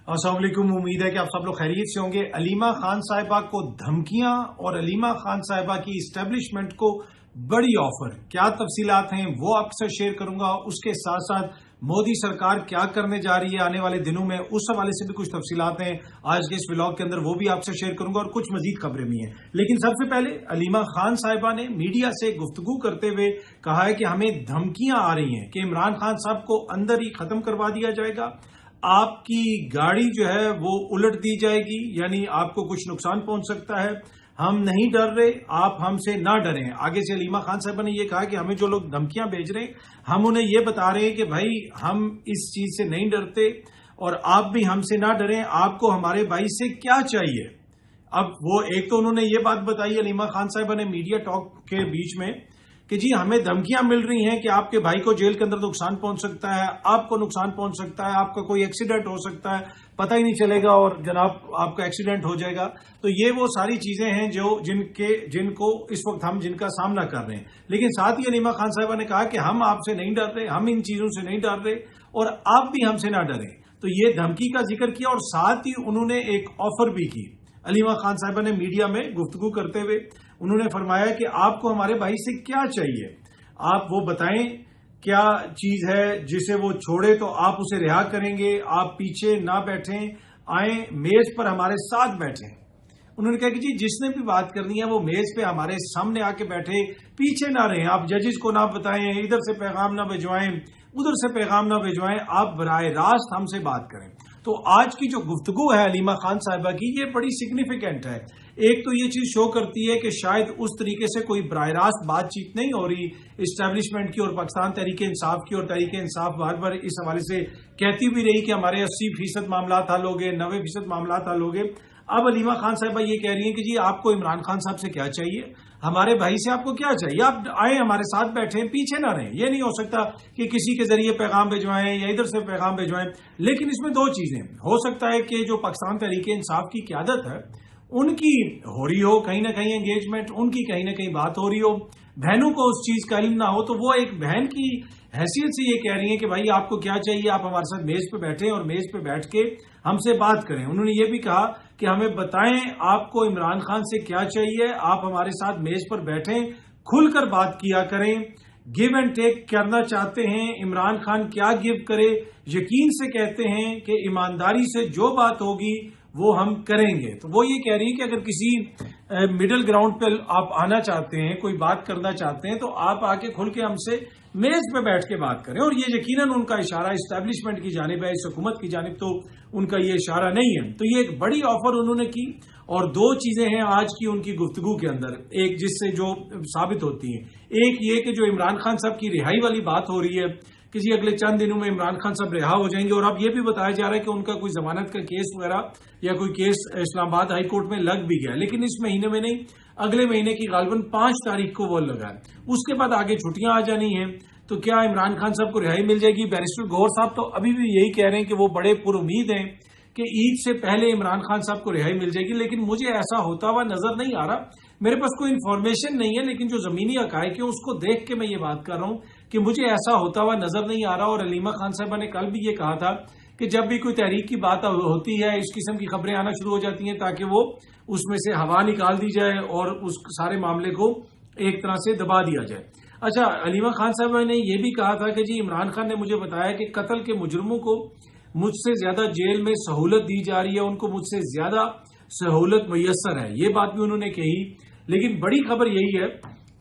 अस्सलाम वालेकुम। उम्मीद है कि आप सब लोग खैरियत से होंगे। अलीमा खान साहिबा को धमकियां और अलीमा खान साहिबा की इस्टेब्लिशमेंट को बड़ी ऑफर, क्या तफसीलात हैं वो आपसे शेयर करूंगा। उसके साथ साथ मोदी सरकार क्या करने जा रही है आने वाले दिनों में, उस हवाले से भी कुछ तफसीलात हैं आज के इस व्लॉग के अंदर, वो भी आपसे शेयर करूंगा और कुछ मजीद खबरें भी हैं। लेकिन सबसे पहले अलीमा खान साहिबा ने मीडिया से गुफ्तगू करते हुए कहा है कि हमें धमकियां आ रही हैं कि इमरान खान साहब को अंदर ही खत्म करवा दिया जाएगा, आपकी गाड़ी जो है वो उलट दी जाएगी, यानी आपको कुछ नुकसान पहुंच सकता है। हम नहीं डर रहे, आप हमसे ना डरें। आगे से अलीमा खान साहब ने ये कहा कि हमें जो लोग धमकियां भेज रहे हैं, हम उन्हें ये बता रहे हैं कि भाई हम इस चीज से नहीं डरते और आप भी हमसे ना डरें, आपको हमारे भाई से क्या चाहिए। अब वो एक तो उन्होंने ये बात बताई अलीमा खान साहब ने मीडिया टॉक के बीच में कि जी हमें धमकियां मिल रही हैं कि आपके भाई को जेल के अंदर नुकसान पहुंच सकता है, आपको नुकसान पहुंच सकता है, आपका कोई एक्सीडेंट हो सकता है, पता ही नहीं चलेगा और जनाब आपका एक्सीडेंट हो जाएगा। तो ये वो सारी चीजें हैं जो जिनको इस वक्त हम जिनका सामना कर रहे हैं। लेकिन साथ ही अलीमा खान साहिबा ने कहा कि हम आपसे नहीं डर रहे, हम इन चीजों से नहीं डर रहे और आप भी हमसे ना डरें। तो ये धमकी का जिक्र किया और साथ ही उन्होंने एक ऑफर भी की। अलीमा खान साहिबा ने मीडिया में गुफ्तगू करते हुए उन्होंने फरमाया कि आपको हमारे भाई से क्या चाहिए, आप वो बताएं क्या चीज है जिसे वो छोड़े तो आप उसे रिहा करेंगे, आप पीछे ना बैठें, आए मेज पर हमारे साथ बैठें। उन्होंने कहा कि जी जिसने भी बात करनी है वो मेज पे हमारे सामने आके बैठे, पीछे ना रहें, आप जजेस को ना बताएं, इधर से पैगाम ना भिजवाएं, उधर से पैगाम ना भिजवाएं, आप बराह रास्त हमसे बात करें। तो आज की जो गुफ्तगू है अलीमा खान साहिबा की, ये बड़ी सिग्निफिकेंट है। एक तो ये चीज शो करती है कि शायद उस तरीके से कोई बराह रास्त बातचीत नहीं हो रही इस्टेब्लिशमेंट की और पाकिस्तान तहरीक इंसाफ की, और तहरीक इंसाफ बार बार इस हवाले से कहती भी रही कि हमारे 80% मामला हल हो गए, 90% मामला हल हो गए। अब अलीमा खान साहिबा ये कह रही हैं कि जी आपको इमरान खान साहब से क्या चाहिए, हमारे भाई से आपको क्या चाहिए, आप आए हमारे साथ बैठे, पीछे ना रहें। ये नहीं हो सकता कि किसी के जरिए पैगाम भिजवाएं या इधर से पैगाम भिजवाएं। लेकिन इसमें दो चीजें हो सकता है कि जो पाकिस्तान तहरीक इंसाफ की क़यादत है उनकी हो रही हो कहीं ना कहीं एंगेजमेंट, उनकी कहीं ना कहीं बात हो रही हो, बहनों को उस चीज का इल्म ना हो, तो वो एक बहन की हैसियत से ये कह रही हैं कि भाई आपको क्या चाहिए, आप हमारे साथ मेज पे बैठे और मेज पे बैठ के हमसे बात करें। उन्होंने ये भी कहा कि हमें बताएं आपको इमरान खान से क्या चाहिए, आप हमारे साथ मेज पर बैठें, खुलकर बात किया करें, गिव एंड टेक करना चाहते हैं, इमरान खान क्या गिव करे, यकीन से कहते हैं कि ईमानदारी से जो बात होगी वो हम करेंगे। तो वो ये कह रही है कि अगर किसी मिडिल ग्राउंड पे आप आना चाहते हैं, कोई बात करना चाहते हैं, तो आप आके खुल के हमसे मेज पे बैठ के बात करें। और ये यकीनन उनका इशारा इस्टेब्लिशमेंट की जानिब है, इस हुकूमत की जानिब तो उनका ये इशारा नहीं है। तो ये एक बड़ी ऑफर उन्होंने की और दो चीजें हैं आज की उनकी गुफ्तगू के अंदर, एक जिससे जो साबित होती है, एक ये कि जो इमरान खान साहब की रिहाई वाली बात हो रही है कि जी अगले चंद दिनों में इमरान खान साहब रिहा हो जाएंगे, और अब ये भी बताया जा रहा है कि उनका कोई जमानत का केस वगैरह या कोई केस इस्लामाबाद हाई कोर्ट में लग भी गया, लेकिन इस महीने में नहीं, अगले महीने की गालबन 5 तारीख को वो लगा है। उसके बाद आगे छुट्टियां आ जानी है, तो क्या इमरान खान साहब को रिहाई मिल जाएगी। बैरिस्टर गौहर साहब तो अभी भी यही कह रहे हैं कि वो बड़े पुरुमीद हैं कि ईद से पहले इमरान खान साहब को रिहाई मिल जाएगी, लेकिन मुझे ऐसा होता हुआ नजर नहीं आ रहा। मेरे पास कोई इन्फॉर्मेशन नहीं है, लेकिन जो जमीनी हकायक है उसको देख के मैं ये बात कर रहा हूं कि मुझे ऐसा होता हुआ नजर नहीं आ रहा। और अलीमा खान साहबा ने कल भी ये कहा था कि जब भी कोई तहरीक की बात होती है, इस किस्म की खबरें आना शुरू हो जाती हैं ताकि वो उसमें से हवा निकाल दी जाए और उस सारे मामले को एक तरह से दबा दिया जाए। अच्छा, अलीमा खान साहबा ने यह भी कहा था कि जी इमरान खान ने मुझे बताया कि कत्ल के मुजरिमों को मुझसे ज्यादा जेल में सहूलत दी जा रही है, उनको मुझसे ज्यादा सहूलत मुयस्सर है, ये बात भी उन्होंने कही। लेकिन बड़ी खबर यही है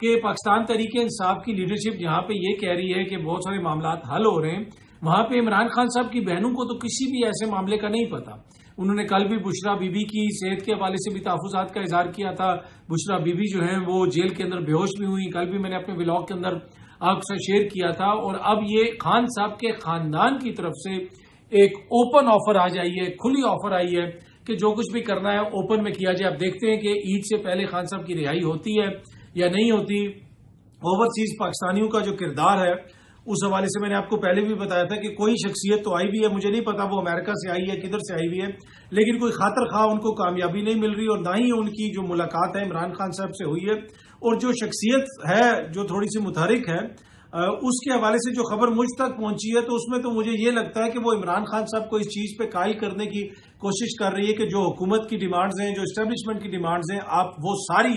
कि पाकिस्तान तहरीक इंसाफ की लीडरशिप जहां पे ये कह रही है कि बहुत सारे मामला हल हो रहे हैं, वहां पे इमरान खान साहब की बहनों को तो किसी भी ऐसे मामले का नहीं पता। उन्होंने कल भी बुशरा बीबी की सेहत के हवाले से भी तहफ़्फ़ुज़ात का इजहार किया था। बुशरा बीबी जो है वो जेल के अंदर बेहोश भी हुई, कल भी मैंने अपने व्लॉग के अंदर आपसे शेयर किया था। और अब ये खान साहब के खानदान की तरफ से एक ओपन ऑफर आ जाई है, खुली ऑफर आई है कि जो कुछ भी करना है ओपन में किया जाए। अब देखते हैं कि ईद से पहले खान साहब की रिहाई होती है या नहीं होती। ओवरसीज पाकिस्तानियों का जो किरदार है उस हवाले से मैंने आपको पहले भी बताया था कि कोई शख्सियत तो आई भी है, मुझे नहीं पता वो अमेरिका से आई है किधर से आई हुई है, लेकिन कोई खातर खा उनको कामयाबी नहीं मिल रही और ना ही उनकी जो मुलाकात है इमरान खान साहब से हुई है। और जो शख्सियत है जो थोड़ी सी मुतहरिक है, उसके हवाले से जो खबर मुझ तक पहुंची है तो उसमें तो मुझे ये लगता है कि वो इमरान खान साहब को इस चीज पे कायल करने की कोशिश कर रही है कि जो हुकूमत की डिमांड्स हैं, जो एस्टेब्लिशमेंट की डिमांड्स हैं, आप वो सारी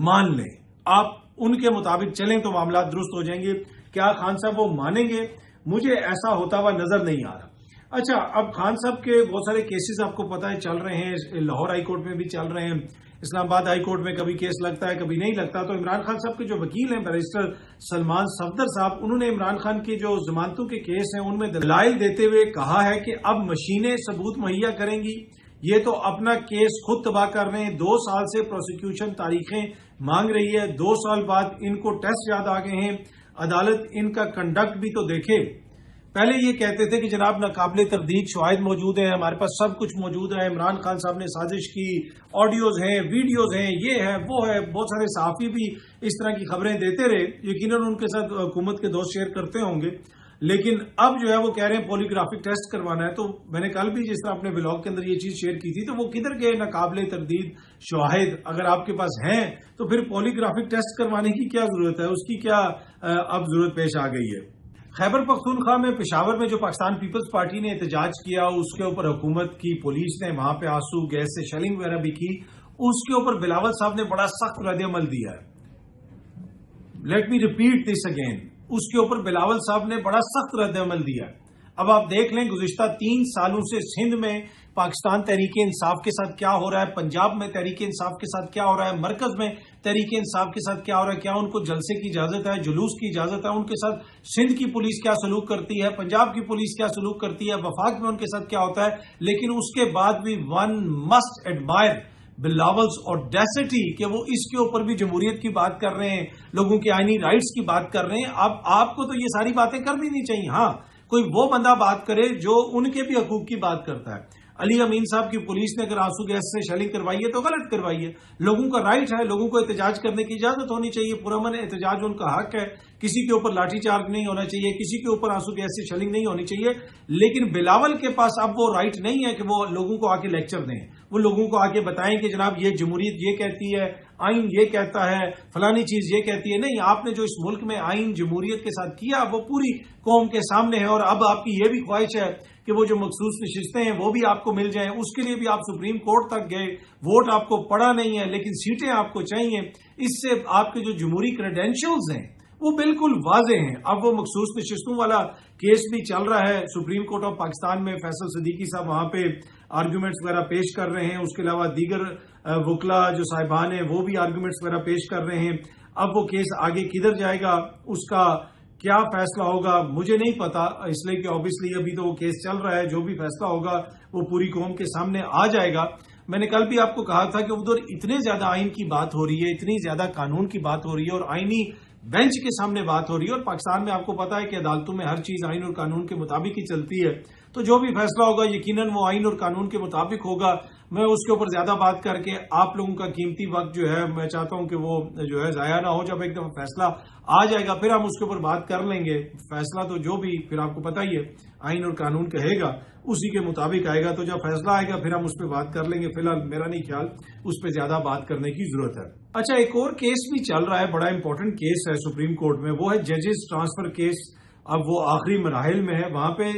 मान लें, आप उनके मुताबिक चलें तो मामला दुरुस्त हो जाएंगे। क्या खान साहब वो मानेंगे? मुझे ऐसा होता हुआ नजर नहीं आ रहा। अच्छा, अब खान साहब के बहुत सारे केसेस आपको पता है चल रहे हैं, लाहौर हाई कोर्ट में भी चल रहे हैं, इस्लामाबाद हाई कोर्ट में कभी केस लगता है कभी नहीं लगता। तो इमरान खान साहब के जो वकील हैं बैरिस्टर सलमान सफदर साहब, उन्होंने इमरान खान के जो जमानतों के केस हैं उनमें दलाइल देते हुए कहा है कि अब मशीनें सबूत मुहैया करेंगी, ये तो अपना केस खुद तबाह कर रहे हैं। 2 साल से प्रोसिक्यूशन तारीखें मांग रही है, 2 साल बाद इनको टेस्ट याद आ गए हैं, अदालत इनका कंडक्ट भी तो देखे। पहले ये कहते थे कि जनाब नाकाबिले तरदीद शवाहिद मौजूद हैं, हमारे पास सब कुछ मौजूद है, इमरान खान साहब ने साजिश की, ऑडियोज हैं, वीडियोज हैं, ये है वो है। बहुत सारे सहाफी भी इस तरह की खबरें देते रहे, यकीनन उनके साथ हुकूमत के दोस्त शेयर करते होंगे। लेकिन अब जो है वो कह रहे हैं पॉलीग्राफिक टेस्ट करवाना है। तो मैंने कल भी जिस तरह अपने ब्लॉग के अंदर ये चीज शेयर की थी, तो वो किधर गए नाकाबिले तरदीद शवाहिद? अगर आपके पास हैं तो फिर पॉलीग्राफिक टेस्ट करवाने की क्या जरूरत है, उसकी क्या अब जरूरत पेश आ गई है? खैबर पख्तूनख्वा में पेशावर में जो पाकिस्तान पीपल्स पार्टी ने एहतजाज किया, उसके ऊपर हुकूमत की पुलिस ने वहां पे आंसू गैस से शेलिंग वगैरह भी की, उसके ऊपर बिलावल साहब ने बड़ा सख्त रद्द-ए-अमल दिया है। Let me repeat this again, उसके ऊपर बिलावल साहब ने बड़ा सख्त रद्द-ए-अमल दिया है। अब आप देख लें गुज़िश्ता 3 सालों से सिंध में पाकिस्तान तहरीक इंसाफ के साथ क्या हो रहा है, पंजाब में तहरीक इंसाफ के साथ क्या हो रहा है, मरकज में तहरीक इंसाफ के साथ क्या हो रहा है, क्या उनको जलसे की इजाजत है, जुलूस की इजाजत है, उनके साथ सिंध की पुलिस क्या सलूक करती है, पंजाब की पुलिस क्या सलूक करती है, वफाक में उनके साथ क्या होता है। लेकिन उसके बाद भी वन मस्ट एडमायर बिलावल्स ऑडेसिटी कि वो इसके ऊपर भी जमहूरियत की बात कर रहे हैं, लोगों के आईनी राइट्स की बात कर रहे हैं। अब आपको तो ये सारी बातें करनी नहीं चाहिए। हाँ, कोई वो बंदा बात करे जो उनके भी हकूक की बात करता है। अली अमीन साहब की पुलिस ने अगर आंसू गैस से शेलिंग करवाई है तो गलत करवाई है, लोगों का राइट है, लोगों को एहतजाज करने की इजाजत होनी चाहिए, पुरअमन एहतजाज उनका हक है, किसी के ऊपर लाठीचार्ज नहीं होना चाहिए, किसी के ऊपर आंसू गैस से शेलिंग नहीं होनी चाहिए। लेकिन बिलावल के पास अब वो राइट नहीं है कि वो लोगों को आके लेक्चर दें, वो लोगों को आके बताएं कि जनाब ये जमहूरियत ये कहती है, आइन ये कहता है, फलानी चीज ये कहती है। नहीं, आपने जो इस मुल्क में आइन जमहूरियत के साथ किया वो पूरी कौम के सामने है, और अब आपकी ये भी ख्वाहिश है कि वो जो मखसूस नशिस्तें हैं वो भी आपको मिल जाएं। उसके लिए भी आप सुप्रीम कोर्ट तक गए, वोट आपको पड़ा नहीं है, लेकिन सीटें आपको चाहिए। इससे आपके जो जमहूरी क्रेडेंशियल्स हैं वो बिल्कुल वाजे हैं। अब वो मखसूस नशिस्तों वाला केस भी चल रहा है सुप्रीम कोर्ट ऑफ पाकिस्तान में, फैसल सिद्दीकी साहब वहां पे आर्गूमेंट्स वगैरह पेश कर रहे हैं, उसके अलावा दीगर वकला जो साहिबान हैं वो भी आर्गूमेंट्स वगैरह पेश कर रहे हैं। अब वो केस आगे किधर जाएगा, उसका क्या फैसला होगा मुझे नहीं पता, इसलिए कि ऑब्वियसली अभी तो वो केस चल रहा है, जो भी फैसला होगा वो पूरी कौम के सामने आ जाएगा। मैंने कल भी आपको कहा था कि उधर इतने ज्यादा आइन की बात हो रही है, इतनी ज्यादा कानून की बात हो रही है और आईनी बेंच के सामने बात हो रही है, और पाकिस्तान में आपको पता है कि अदालतों में हर चीज आइन और कानून के मुताबिक ही चलती है। तो जो भी फैसला होगा यकीनन वो आइन और कानून के मुताबिक होगा। मैं उसके ऊपर ज्यादा बात करके आप लोगों का कीमती वक्त जो है मैं चाहता हूं कि वो जो है जाया ना हो। जब एक दफा फैसला आ जाएगा फिर हम उसके ऊपर बात कर लेंगे। फैसला तो जो भी फिर आपको पता ही है आइन और कानून कहेगा उसी के मुताबिक आएगा, तो जब फैसला आएगा फिर हम उस पर बात कर लेंगे। फिलहाल मेरा नहीं ख्याल उस पर ज्यादा बात करने की जरूरत है। अच्छा, एक और केस भी चल रहा है, बड़ा इंपॉर्टेंट केस है सुप्रीम कोर्ट में, वो है जजेस ट्रांसफर केस। अब वो आखिरी मराहिल में है। वहां पे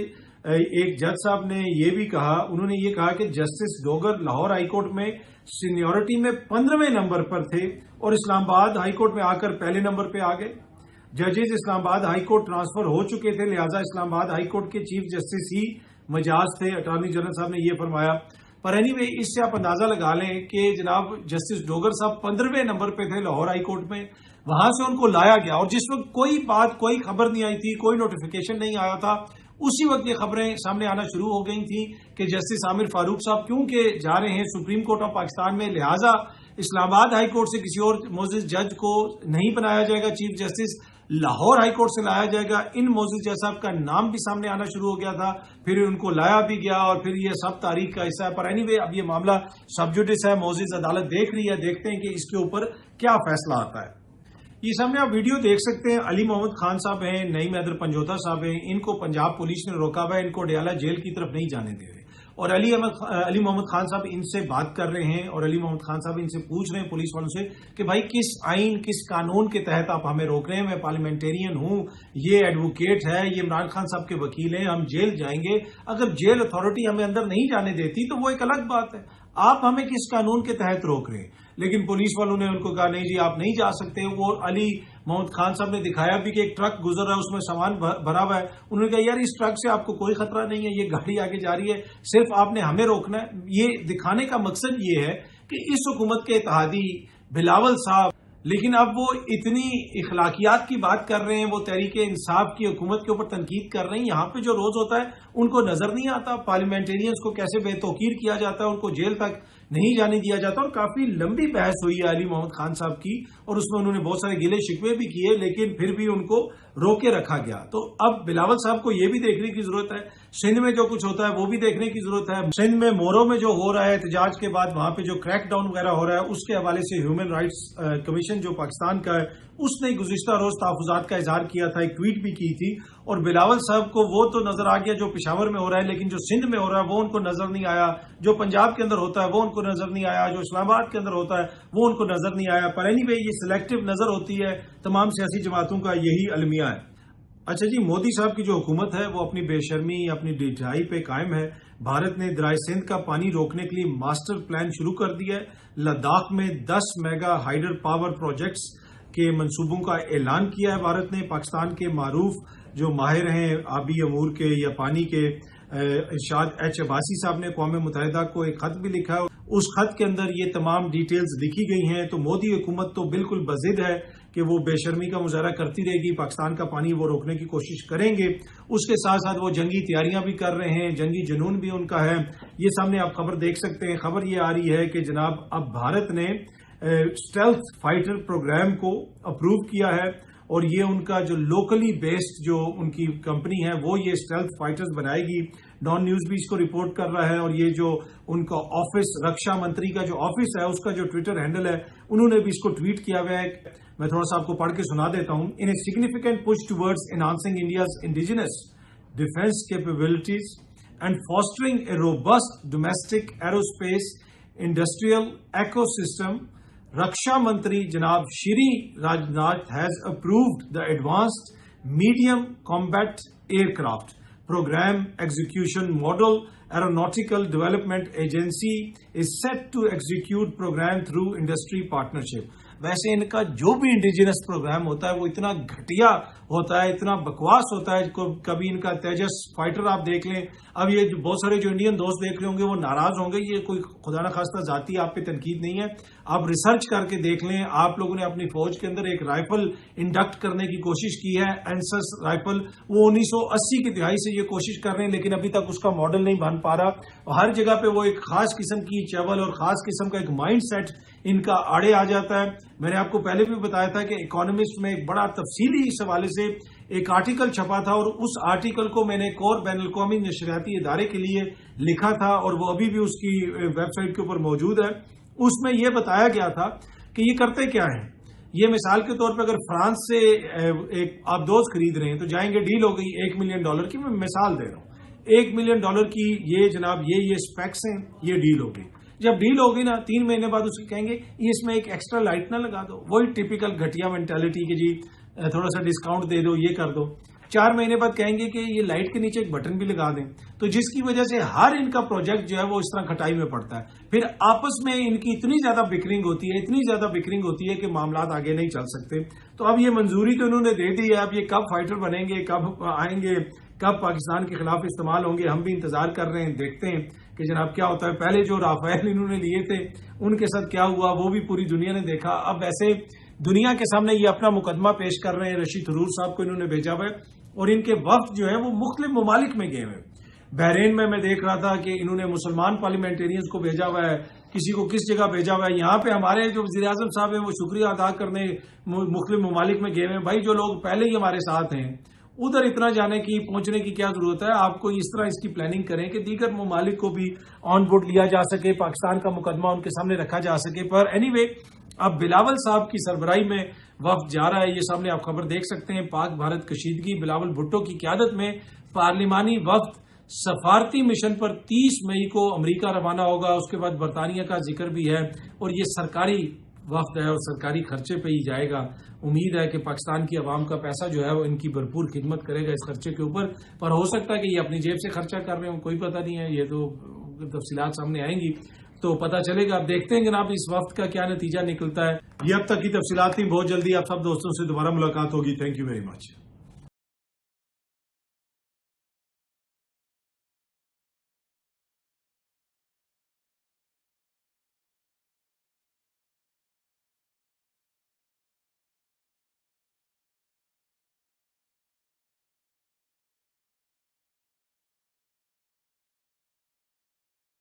एक जज साहब ने ये भी कहा, उन्होंने ये कहा कि जस्टिस डोगर लाहौर हाईकोर्ट में सीनियरिटी में 15वें नंबर पर थे और इस्लामाबाद हाईकोर्ट में आकर पहले नंबर पे आ गए। जजेस इस्लामाबाद हाईकोर्ट ट्रांसफर हो चुके थे, लिहाजा इस्लामाबाद हाईकोर्ट के चीफ जस्टिस ही मजाज थे। अटॉर्नी जनरल साहब ने यह फरमाया। पर एनीवे, इससे आप अंदाजा लगा लें कि जनाब जस्टिस डोगर साहब 15वें नंबर पे थे लाहौर हाईकोर्ट में, वहां से उनको लाया गया और जिस वक्त कोई बात कोई खबर नहीं आई थी, कोई नोटिफिकेशन नहीं आया था, उसी वक्त ये खबरें सामने आना शुरू हो गई थी कि जस्टिस आमिर फारूक साहब क्योंकि जा रहे हैं सुप्रीम कोर्ट ऑफ पाकिस्तान में, लिहाजा इस्लामाबाद हाई कोर्ट से किसी और मोअज़्ज़िज़ जज को नहीं बनाया जाएगा chief justice, Lahore high court से लाया जाएगा। इन मोअज़्ज़िज़ जज साहब का नाम भी सामने आना शुरू हो गया था, फिर उनको लाया भी गया और फिर ये सब तारीख का हिस्सा है। पर एनीवे, अब ये मामला सब जुडिस है, मोअज़्ज़िज़ अदालत देख रही है, देखते हैं कि इसके ऊपर क्या फैसला आता है। ये सामने आप वीडियो देख सकते हैं, अली मोहम्मद खान साहब हैं, नईम हैदर पंजोता साहब हैं, इनको पंजाब पुलिस ने रोका हुआ है, इनको डयाला जेल की तरफ नहीं जाने दे रहे اور علی محمد خان صاحب ان سے بات کر رہے ہیں اور علی محمد خان صاحب ان سے پوچھ رہے ہیں پولیس والوں سے کہ بھائی کس آئین کس قانون کے تحت آپ ہمیں روک رہے ہیں؟ میں پارلیمنٹیرین ہوں، یہ ایڈوکیٹ ہے، یہ عمران خان صاحب کے وکیل ہیں، ہم جیل جائیں گے۔ اگر جیل اتھارٹی ہمیں اندر نہیں جانے دیتی تو وہ ایک الگ بات ہے، آپ ہمیں کس قانون کے تحت روک رہے ہیں؟ لیکن پولیس والوں نے ان کو کہا نہیں جی آپ نہیں جا سکتے۔ وہ علی محمد خان صاحب نے دکھایا بھی کہ ایک ٹرک گزر رہا ہے، اس میں سامان بھرا ہوا ہے۔ انہوں نے کہا یار اس ٹرک سے آپ کو کوئی خطرہ نہیں ہے، یہ گاڑی آگے جا رہی ہے، صرف آپ نے ہمیں روکنا ہے۔ یہ دکھانے کا مقصد یہ ہے کہ اس حکومت کے اتحادی بلاول صاحب، لیکن اب وہ اتنی اخلاقیات کی بات کر رہے ہیں، وہ تحریک انصاف کی حکومت کے اوپر تنقید کر رہے ہیں۔ یہاں پہ جو روز ہوتا ہے ان کو نظر نہیں آتا پارلیمنٹیرینز کو کیسے بے توقیر کیا جاتا ہے، ان کو جیل تک نہیں جانے دیا جاتا۔ اور کافی لمبی بحث ہوئی ہے علی محمد خان صاحب کی، اور اس میں انہوں نے بہت سارے گلے شکوے بھی کیے، لیکن پھر بھی ان کو روکے رکھا گیا۔ تو اب بلاول صاحب کو یہ بھی دیکھنے کی ضرورت ہے، سندھ میں جو کچھ ہوتا ہے وہ بھی دیکھنے کی ضرورت ہے۔ سندھ میں مورو میں جو ہو رہا ہے احتجاج کے بعد، وہاں پہ جو کریک ڈاؤن وغیرہ ہو رہا ہے، اس کے حوالے سے ہیومن رائٹس کمیشن جو پاکستان کا ہے، اس نے گزشتہ روز تحفظات کا اظہار کیا تھا، ایک ٹویٹ بھی کی تھی۔ اور بلاول صاحب کو وہ تو نظر آ گیا جو پشاور میں ہو رہا ہے، لیکن جو سندھ میں ہو رہا ہے وہ ان کو نظر نہیں آیا، جو پنجاب کے اندر ہوتا ہے وہ ان کو نظر نہیں آیا، جو اسلام آباد کے اندر ہوتا ہے وہ ان کو نظر نہیں آیا۔ پر اینی وے یہ سلیکٹو نظر ہوتی ہے، تمام سیاسی جماعتوں کا یہی المیہ ہے۔ اچھا جی، مودی صاحب کی جو حکومت ہے وہ اپنی بے شرمی، اپنی ڈھیلائی پہ قائم ہے۔ بھارت نے درائے سندھ کا پانی روکنے کے لیے ماسٹر پلان شروع کر دیا ہے۔ لداخ میں 10 میگا ہائیڈر پاور پروجیکٹس کے منصوبوں کا اعلان کیا ہے بھارت نے۔ پاکستان کے معروف جو ماہر ہیں آبی امور کے یا پانی کے، ارشاد ایچ عباسی صاحب نے اقوام متحدہ کو ایک خط بھی لکھا ہے، اس خط کے اندر یہ تمام ڈیٹیلز لکھی گئی ہیں۔ تو مودی حکومت تو بالکل بضد ہے کہ وہ بے شرمی کا مظاہرہ کرتی رہے گی، پاکستان کا پانی وہ روکنے کی کوشش کریں گے۔ اس کے ساتھ ساتھ وہ جنگی تیاریاں بھی کر رہے ہیں، جنگی جنون بھی ان کا ہے۔ یہ سامنے آپ خبر دیکھ سکتے ہیں، خبر یہ آ رہی ہے کہ جناب اب بھارت نے اسٹیلتھ فائٹر پروگرام کو اپروو کیا ہے، اور یہ ان کا جو لوکلی بیسڈ جو ان کی کمپنی ہے وہ یہ اسٹیلتھ فائٹرز بنائے گی۔ ڈان نیوز بھی اس کو رپورٹ کر رہا ہے، اور یہ جو ان کا آفس، رکشا منتری کا جو آفس ہے اس کا جو ٹویٹر ہینڈل ہے، انہوں نے بھی اس کو ٹویٹ کیا ہوا ہے۔ میں تھوڑا سا آپ کو پڑھ کے سنا دیتا ہوں۔ In a significant push towards enhancing India's indigenous defence capabilities and fostering a robust domestic aerospace industrial ecosystem, رکشا منتری جناب Shri Rajnath has approved the advanced medium combat aircraft programme execution model. Aeronautical development agency is set to execute programme through industry partnership. ویسے ان کا جو بھی indigenous programme ہوتا ہے وہ اتنا گھٹیا ہوتا ہے، اتنا بکواس ہوتا ہے۔ کبھی ان کا تیجس فائٹر آپ دیکھ لیں، اب یہ بہت سارے جو انڈین دوست دیکھ رہے ہوں گے وہ ناراض ہوں گے، یہ کوئی خدا نخواستہ ذاتی آپ پہ تنقید نہیں ہے، آپ ریسرچ کر کے دیکھ لیں۔ آپ لوگوں نے اپنی فوج کے اندر ایک رائفل انڈکٹ کرنے کی کوشش کی ہے، اینسس رائفل، وہ 1980 کی دہائی سے یہ کوشش کر رہے ہیں، لیکن ابھی تک اس کا ماڈل نہیں بن پا رہا۔ ہر جگہ پہ وہ ایک خاص قسم کی چول اور خاص قسم کا ایک مائنڈ سیٹ ان کا آڑے آ جاتا ہے۔ میں نے آپ کو پہلے بھی بتایا تھا کہ اکانومسٹ میں ایک بڑا تفصیلی اس حوالے سے ایک آرٹیکل چھپا تھا، اور اس آرٹیکل کو میں نے ایک اور بین الاقوامی نشریاتی ادارے کے لیے لکھا تھا، اور وہ ابھی بھی اس کی ویب سائٹ کے اوپر موجود ہے۔ اس میں یہ بتایا گیا تھا کہ یہ کرتے کیا ہیں۔ یہ مثال کے طور پہ اگر فرانس سے ایک آپ دوست خرید رہے ہیں تو جائیں گے، ڈیل ہو گئی $1 ملین کی، میں مثال دے رہا ہوں، $1 ملین کی یہ جناب یہ اسپیکس ہیں، یہ ڈیل ہو گئی۔ جب ڈیل ہوگی نا 3 مہینے بعد اس کو کہیں گے یہ اس میں ایک ایکسٹرا لائٹ نہ لگا دو، وہی ٹپیکل گھٹیا مینٹالٹی کہ جی تھوڑا سا ڈسکاؤنٹ دے دو، یہ کر دو۔ 4 مہینے بعد کہیں گے کہ یہ لائٹ کے نیچے ایک بٹن بھی لگا دیں، تو جس کی وجہ سے ہر ان کا پروجیکٹ جو ہے وہ اس طرح کھٹائی میں پڑتا ہے۔ پھر آپس میں ان کی اتنی زیادہ بکرنگ ہوتی ہے، اتنی زیادہ بکرنگ ہوتی ہے کہ معاملات آگے نہیں چل سکتے۔ تو اب یہ منظوری تو انہوں نے دے دی ہے، اب یہ کب فائٹر بنیں گے، کب آئیں گے، کب پاکستان کے خلاف استعمال ہوں گے، ہم بھی انتظار کر رہے ہیں، دیکھتے ہیں کہ جناب کیا ہوتا ہے۔ پہلے جو رافیل انہوں نے لیے تھے ان کے ساتھ کیا ہوا وہ بھی پوری دنیا نے دیکھا۔ اب ایسے دنیا کے سامنے یہ اپنا مقدمہ پیش کر رہے ہیں۔ رشید تھرور صاحب کو انہوں نے بھیجا ہوا ہے، اور ان کے وفد جو ہے وہ مختلف ممالک میں گئے ہوئے۔ بحرین میں دیکھ رہا تھا کہ انہوں نے مسلمان پارلیمنٹیرینز کو بھیجا ہوا ہے، کسی کو کس جگہ بھیجا ہوا ہے۔ یہاں پہ ہمارے جو وزیر اعظم صاحب ہیں وہ شکریہ ادا کرنے مختلف ممالک میں گئے ہوئے ہیں۔ بھائی جو لوگ پہلے ہی ہمارے ساتھ ہیں ادھر اتنا جانے کی پہنچنے کی کیا ضرورت ہے؟ آپ کو اس طرح اس کی پلاننگ کریں کہ دیگر ممالک کو بھی آن بورڈ لیا جا سکے، پاکستان کا مقدمہ ان کے سامنے رکھا جا سکے۔ پر اینی وے اب بلاول صاحب کی سربراہی میں وفد جا رہا ہے، یہ سامنے آپ خبر دیکھ سکتے ہیں۔ پاک بھارت کشیدگی، بلاول بھٹو کی قیادت میں پارلیمانی وفد سفارتی مشن پر 30 مئی کو امریکہ روانہ ہوگا. اس کے بعد برطانیہ کا ذکر بھی ہے اور یہ سرکاری وفد ہے اور سرکاری خرچے پہ ہی جائے گا. امید ہے کہ پاکستان کی عوام کا پیسہ جو ہے وہ ان کی بھرپور خدمت کرے گا اس خرچے کے اوپر. پر ہو سکتا ہے کہ یہ اپنی جیب سے خرچہ کر رہے ہوں, کوئی پتہ نہیں ہے. یہ تو تفصیلات سامنے آئیں گی تو پتہ چلے گا. اب دیکھتے ہیں جناب اس وفد کا کیا نتیجہ نکلتا ہے. یہ اب تک کی تفصیلات تھیں. بہت جلدی آپ سب دوستوں سے دوبارہ ملاقات ہوگی. Thank you very much.